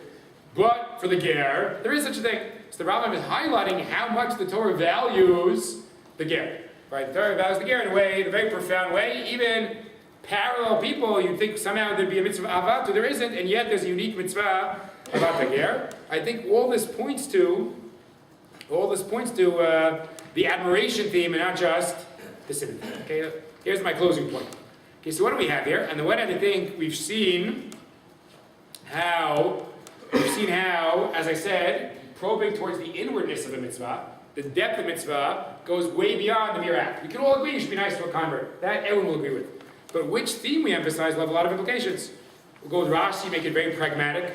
But for the ger, there is such a thing. So the Rambam is highlighting how much the Torah values the ger. Right? The Torah values the ger in a way, in a very profound way. Even parallel people, you'd think somehow there'd be a mitzvah of avatu, there isn't, and yet there's a unique mitzvah about the ger. I think all this points to the admiration theme and not just the sympathy. Okay, here's my closing point. Okay, so what do we have here? On the one hand, I think we've seen how, as I said, probing towards the inwardness of a mitzvah, the depth of mitzvah goes way beyond the mere act. We can all agree you should be nice to a convert. That everyone will agree with. But which theme we emphasize will have a lot of implications. We'll go with Rashi, make it very pragmatic.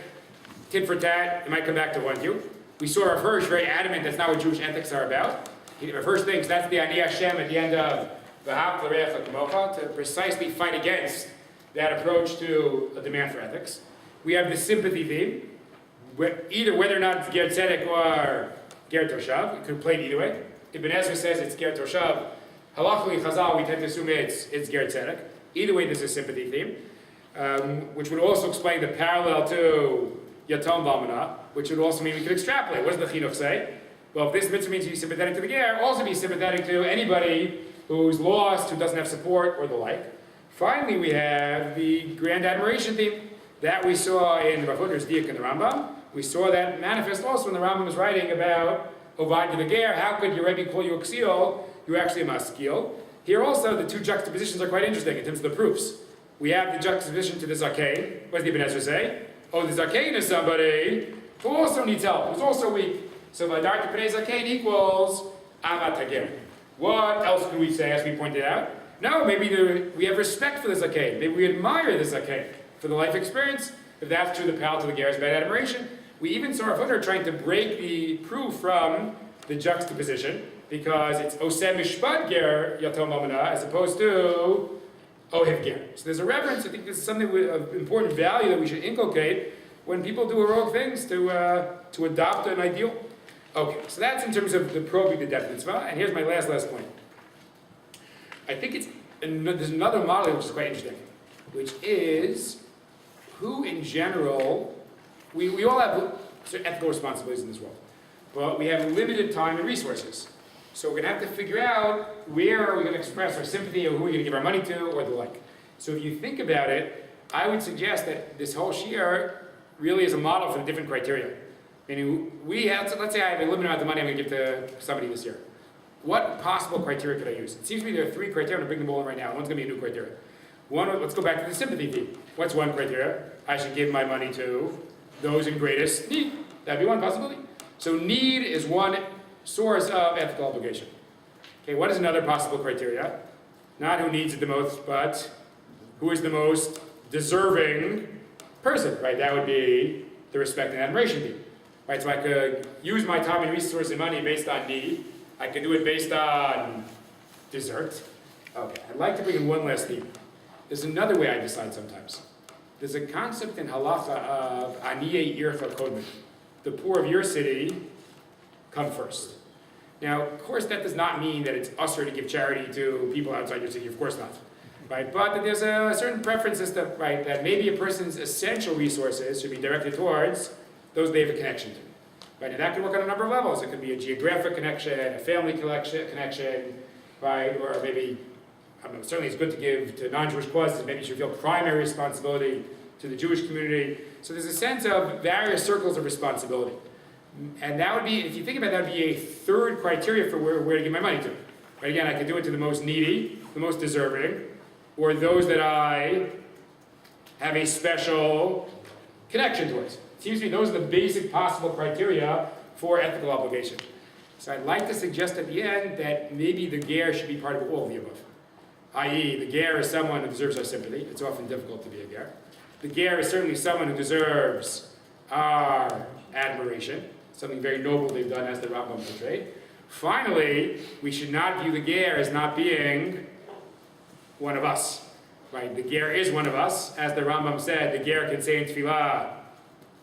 Tit for tat, it might come back to one you. We saw Rav Hirsch very adamant that's not what Jewish ethics are about. Rav Hirsch thinks that's the Ani Hashem at the end of V'hav l'reach l'kamocha, to precisely fight against that approach to a demand for ethics. We have the sympathy theme, either whether or not it's ger tzedek or ger toshav. It could play either way. Ibn Ezra says it's ger toshav. Halachically, Chazal, we tend to assume it's ger tzedek. Either way, there's a sympathy theme, which would also explain the parallel to yatom v'almana, which would also mean we could extrapolate. What does the chinuch say? Well, if this mitzvah means you be sympathetic to the ger, also be sympathetic to anybody who's lost, who doesn't have support, or the like. Finally, we have the grand admiration theme that we saw in Rav Hutner's Diak and the Rambam. We saw that manifest also when the Rambam was writing about Ovad to the ger. How could your Rebbe call you a ksiel? You're actually a maskil. Here also, the 2 juxtapositions are quite interesting in terms of the proofs. We have the juxtaposition to the zakein. What does the Ibn Ezra say? Oh, the zakein is somebody who also needs help, who's also weak. So Vadar T'Pnei Zakein equals Avat HaGer. What else could we say, as we pointed out? No, maybe we have respect for the zakein. Maybe we admire the zakein for the life experience. If that's true, the parallel to the ger is bad admiration. We even saw Rav Hutner trying to break the proof from the juxtaposition, because it's Oseh Mishpat Ger Yatom Amana as opposed to Ohev Ger. So there's a reference. I think this is something of important value that we should inculcate when people do heroic things to adopt an ideal. Okay, so that's in terms of the probing the depth of mitzvah. And here's my last point. I think there's another model which is quite interesting, which is who in general, we all have ethical responsibilities in this world, but we have limited time and resources. So we're going to have to figure out where are we going to express our sympathy, or who are we going to give our money to, or the like. So if you think about it, I would suggest that this whole shiur really is a model for the different criteria. Meaning, let's say I have a limited amount of money I'm going to give to somebody this year. What possible criteria could I use? It seems to me there are 3 criteria. I'm going to bring them all in right now. One's going to be a new criteria. One, let's go back to the sympathy theme. What's one criteria? I should give my money to those in greatest need. That'd be one possibility. So need is one source of ethical obligation. Okay, what is another possible criteria? Not who needs it the most, but who is the most deserving person, right? That would be the respect and admiration theme. Right, so I could use my time and resource and money based on need. I could do it based on desert. Okay, I'd like to bring in one last theme. There's another way I decide sometimes. There's a concept in halacha of Aniye Ircha Kodmin. The poor of your city come first. Now, of course, that does not mean that it's usher to give charity to people outside your city. Of course not. Right? But that there's a certain preference system, right, that maybe a person's essential resources should be directed towards those they have a connection to. Right? And that can work on a number of levels. It could be a geographic connection, a family connection, right? Or maybe, I don't know, certainly it's good to give to non-Jewish causes. Maybe you should feel primary responsibility to the Jewish community. So there's a sense of various circles of responsibility. And that would be, if you think about it, that would be a third criteria for where to give my money to. Right? Again, I could do it to the most needy, the most deserving, or those that I have a special connection towards. It seems to me those are the basic possible criteria for ethical obligation. So I'd like to suggest at the end that maybe the ger should be part of all of the above. I.e., the ger is someone who deserves our sympathy. It's often difficult to be a ger. The ger is certainly someone who deserves our admiration, something very noble they've done, as the Rambam portrayed. Finally, we should not view the ger as not being one of us. Right? The ger is one of us. As the Rambam said, the ger can say in Tefillah,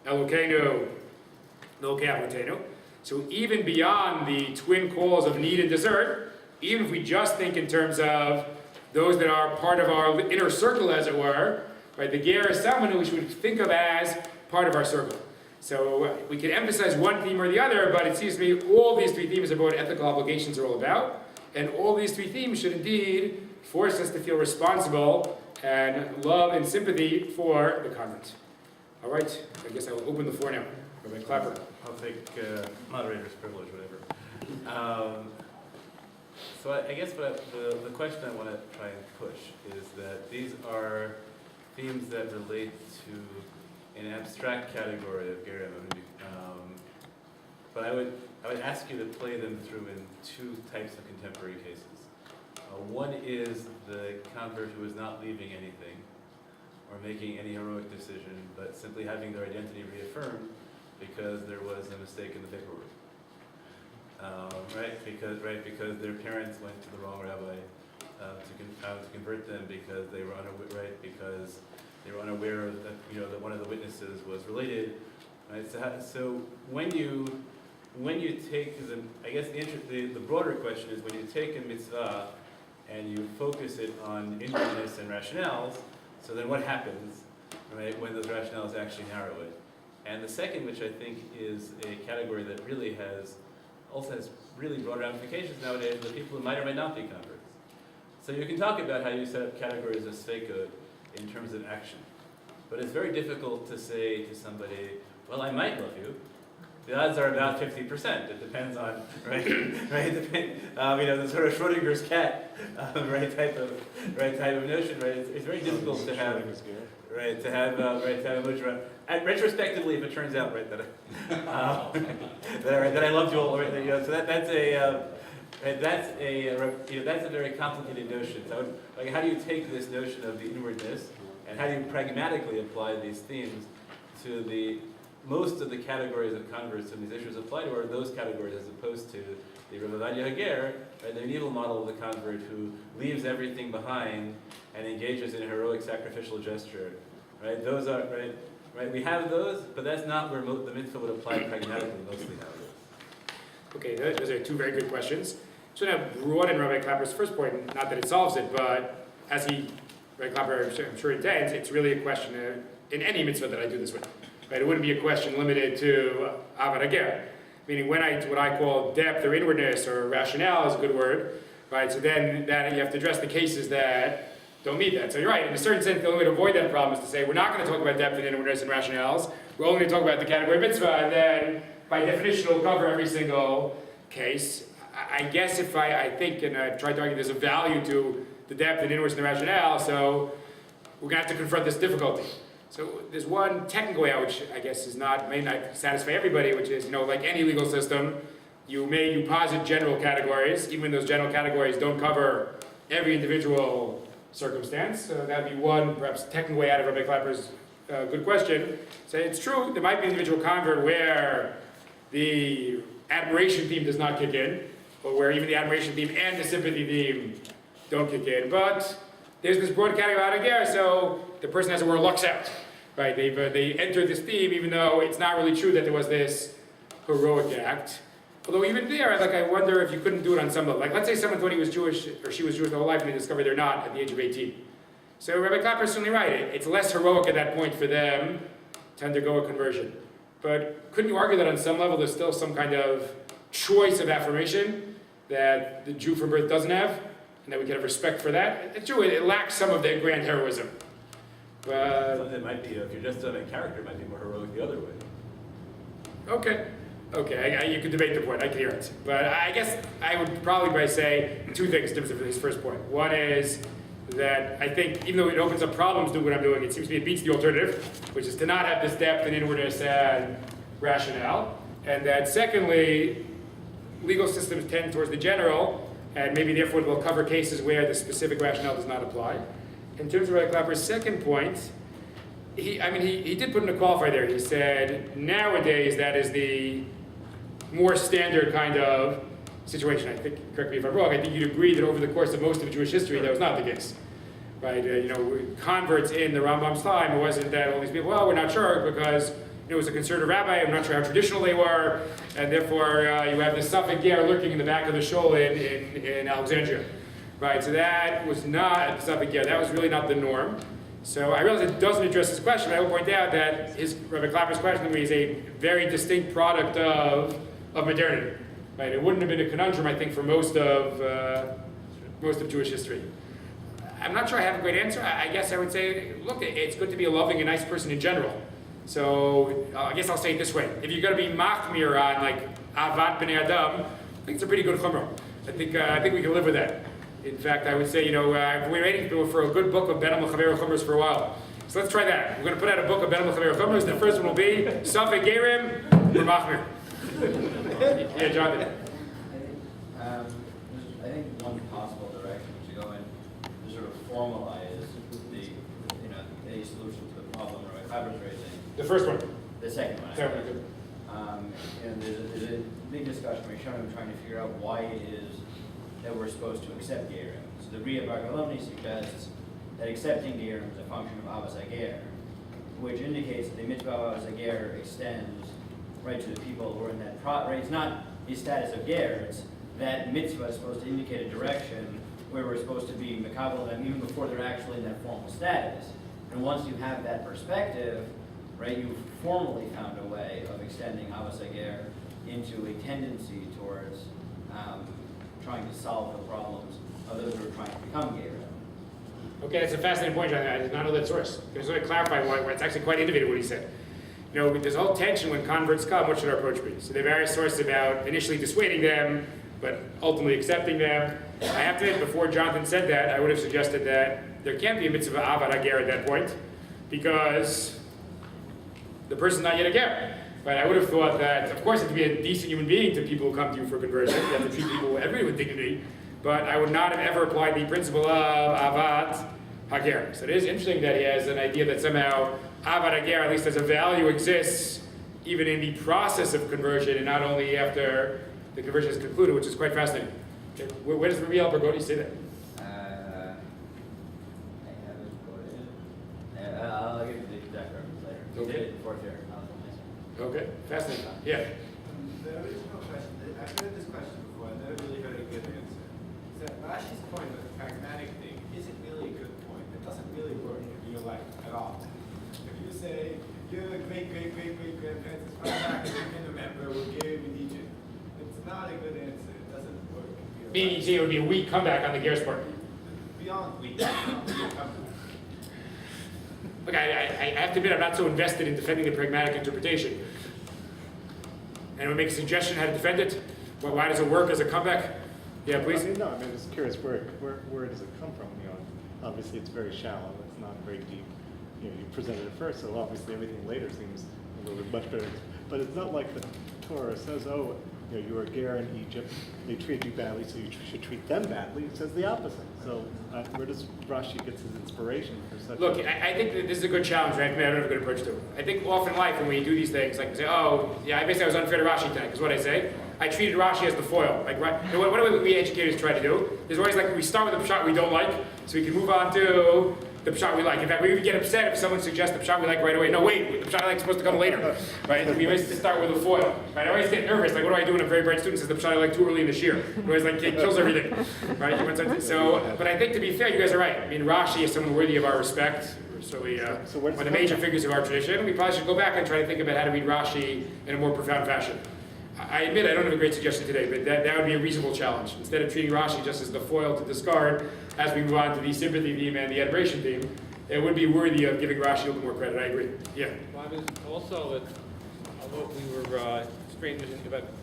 Elokeinu, Elokei Avotenu. So even beyond the twin calls of need and desert, even if we just think in terms of those that are part of our inner circle, as it were, right? The ger is someone who we should think of as part of our circle. So we can emphasize one theme or the other, but it seems to me all these three themes are what ethical obligations are all about, and all these three themes should indeed force us to feel responsible and love and sympathy for the convent. All right, I guess I will open the floor now. Rabbi Klapper. I'll take moderator's privilege, whatever. So I guess the question I want to try and push is that these are themes that relate to an abstract category of Gerim. But I would ask you to play them through in two types of contemporary cases. One is the convert who is not leaving anything or making any heroic decision, but simply having their identity reaffirmed because there was a mistake in the paperwork. Because their parents went to the wrong rabbi to convert them because they were unaware that one of the witnesses was related. Right? So when you take the broader question is when you take a mitzvah and you focus it on inwardness and rationales, so then what happens, right, when those rationales actually narrow it? And the second, which I think is a category that really also has really broad ramifications nowadays, the people who might or might not be converts. So you can talk about how you set up categories of sveikot in terms of action. But it's very difficult to say to somebody, well, I might love you. The odds are about 50%. It depends on, right? The sort of Schrodinger's cat, type of notion, right? It's very difficult to have, to have emotion around. And retrospectively, if it turns out, that I loved you all, right? So that's a very complicated notion. So how do you take this notion of the inwardness, and how do you pragmatically apply these themes to the most of the categories of converts and these issues apply to are those categories as opposed to the Rav Hager, the medieval model of the convert who leaves everything behind and engages in a heroic sacrificial gesture. Right? Those are right. We have those, but that's not where the mitzvah would apply pragmatically mostly nowadays. Okay, those are two very good questions. So now broaden Rabbi Klapper's first point, not that it solves it, but as Rabbi Klapper I'm sure intends, it's really a question in any mitzvah that I do this with. Right? It wouldn't be a question limited to Avad Hager, meaning what I call depth or inwardness or rationale is a good word, right? So then that you have to address the cases that don't meet that. So you're right, in a certain sense, the only way to avoid that problem is to say we're not going to talk about depth and inwardness and rationales. We're only going to talk about the category of mitzvah, and then by definition it'll cover every single case. I guess if I think, and I've tried to argue, there's a value to the depth and inwardness and the rationale, so we're going to have to confront this difficulty. So there's one technical way out, which I guess may not satisfy everybody, which is, like any legal system, you posit general categories, even when those general categories don't cover every individual circumstance. So that'd be one, perhaps, technical way out of Rabbi Klapper's good question. So it's true, there might be an individual convert where the admiration theme does not kick in, or where even the admiration theme and the sympathy theme don't kick in. But there's this broad category out of here, so the person, as it were, lucks out. Right? They entered this theme, even though it's not really true that there was this heroic act. Although even there, like I wonder if you couldn't do it on some level. Like let's say someone thought he was Jewish or she was Jewish the whole life and they discovered they're not at the age of 18. So Rabbi Klapper is certainly right. It's less heroic at that point for them to undergo a conversion. But couldn't you argue that on some level there's still some kind of choice of affirmation that the Jew from birth doesn't have, and that we can have respect for that? It's true, it lacks some of the grand heroism. But Something that might be, if you're just a character, it might be more heroic the other way. Okay, you could debate the point, I can hear it. But I guess I would probably say two things in terms of his first point. One is that I think even though it opens up problems doing what I'm doing, it seems to me it beats the alternative, which is to not have this depth and inwardness and rationale. And that secondly, legal systems tend towards the general, and maybe therefore will cover cases where the specific rationale does not apply. In terms of Rabbi Klapper's second point, he did put in a qualifier there. He said, nowadays that is the more standard kind of situation. I think, correct me if I'm wrong, I think you'd agree that over the course of most of Jewish history that was not the case. Right? Converts in the Rambam's time, it wasn't that all these people, well, we're not sure because it was a conservative rabbi, I'm not sure how traditional they were, and therefore you have the Suffolk Ger lurking in the back of the shul in Alexandria. Right, so that was not the Suffolk Ger, that was really not the norm. So I realize it doesn't address this question, but I will point out that Rabbi Klapper's question to me is a very distinct product of modernity. Right? It wouldn't have been a conundrum, I think, for most of Jewish history. I'm not sure I have a great answer. I guess I would say, look, it's good to be a loving and nice person in general. So I guess I'll say it this way: if you're going to be machmir on like avat b'nei adam, I think it's a pretty good chumrah. I think we can live with that. In fact, I would say, I've been waiting for a good book of Ben L'Chaver Chumras for a while. So let's try that. We're going to put out a book of Ben L'Chaver Chumras. The first one will be Safek Gerim or Machmir. Yeah, Jonathan. I think one possible direction to go in to sort of formalize a solution to the problem Rabbi Klapper's raising. The first one. The second one. Second one. And there's a big discussion where I'm trying to figure out why it is that we're supposed to accept Gerim. So the Ria Bar Galoni suggests that accepting Gerim is a function of Avos HaGer, which indicates that the mitzvah of Avos HaGer extends right to the people who are in that right. It's not the status of Ger, it's that mitzvah is supposed to indicate a direction where we're supposed to be mekabel them even before they're actually in that formal status. And once you have that perspective, right, you've formally found a way of extending Avos HaGer into a tendency towards trying to solve the problems of those who are trying to become Ger. Okay, that's a fascinating point, Jonathan. I did not know that source. I just want to clarify why it's actually quite innovative what he said. There's a whole tension when converts come, what should our approach be? So there are various sources about initially dissuading them, but ultimately accepting them. I have to admit, before Jonathan said that, I would have suggested that there can't be a mitzvah avat hager at that point, because the person's not yet a ger. But I would have thought that, of course, you have to be a decent human being to people who come to you for conversion. You have to treat people, everybody with dignity. But I would not have ever applied the principle of avat hager. So it is interesting that he has an idea that somehow avat hager, at least as a value, exists even in the process of conversion and not only after the conversion is concluded, which is quite fascinating. Okay. Where does Rabbi Yitzchak say that? I haven't quoted. I'll give you the exact reference later. Okay. He did it fourth year. Okay, fascinating. Yeah. The original question, I've heard this question before, and never really heard a good answer. Is that Rashi's point of the pragmatic thing isn't really a good point. It doesn't really work in real life at all. If you say, your great-great-great-great-grandparents is back as a member who gave in Egypt, it's not a good answer. It doesn't work in real life. Meaning you say it would be a weak comeback on the Ger's part. Beyond weak. Beyond Look, I have to admit I'm not so invested in defending the pragmatic interpretation. Anyone make a suggestion how to defend it? Why does it work as a comeback? Yeah, please. I'm just curious, where does it come from? Obviously it's very shallow. It's not very deep. You presented it first, so obviously everything later seems a little bit much better. But it's not like the Torah says, oh, you were a ger in Egypt, they treated you badly, so you should treat them badly. It says the opposite. So where does Rashi get his inspiration for such? Look, I think that this is a good challenge, right? I don't have a good approach to it. I think often in life when we do these things, like we say, oh, yeah, I basically was unfair to Rashi tonight, because what I say, I treated Rashi as the foil. Like, right? What do we educators try to do? There's always like, we start with a shot we don't like, so we can move on to the pshat we like. In fact, we would get upset if someone suggests the pshat we like right away. No, wait, the pshat I like is supposed to come later, right? We always start with a foil, right? I always get nervous, like what do I do when a very bright student says the pshat I like too early in the shir? It always like it kills everything, right? So, but I think to be fair, you guys are right. I mean, Rashi is someone worthy of our respect. Certainly one of the major figures of our tradition. We probably should go back and try to think about how to read Rashi in a more profound fashion. I admit I don't have a great suggestion today, but that would be a reasonable challenge. Instead of treating Rashi just as the foil to discard as we move on to the sympathy theme and the adoration theme, it would be worthy of giving Rashi a little more credit. I agree. Yeah. Well, I was also, although we were strangers,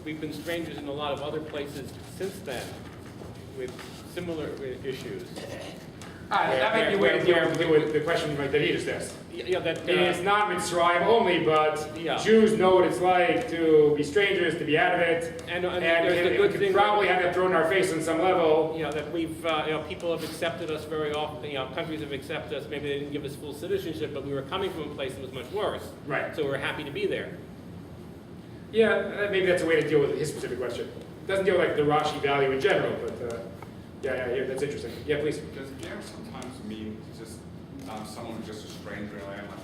we've been strangers in a lot of other places since then with similar issues. That might be a way to deal with the question that he just asked. Yeah, that It's not Mitzrayim only, but Yeah. Jews know what it's like to be strangers, to be out of it, and and the we good could thing probably have that thrown in our face on some level. that we've people have accepted us very often. Countries have accepted us. Maybe they didn't give us full citizenship, but we were coming from a place that was much worse. Right. So we're happy to be there. Yeah, maybe that's a way to deal with his specific question. It doesn't deal with like the Rashi value in general, but yeah, that's interesting. Yeah, please. Does Ger sometimes mean just someone who's just a stranger in land, like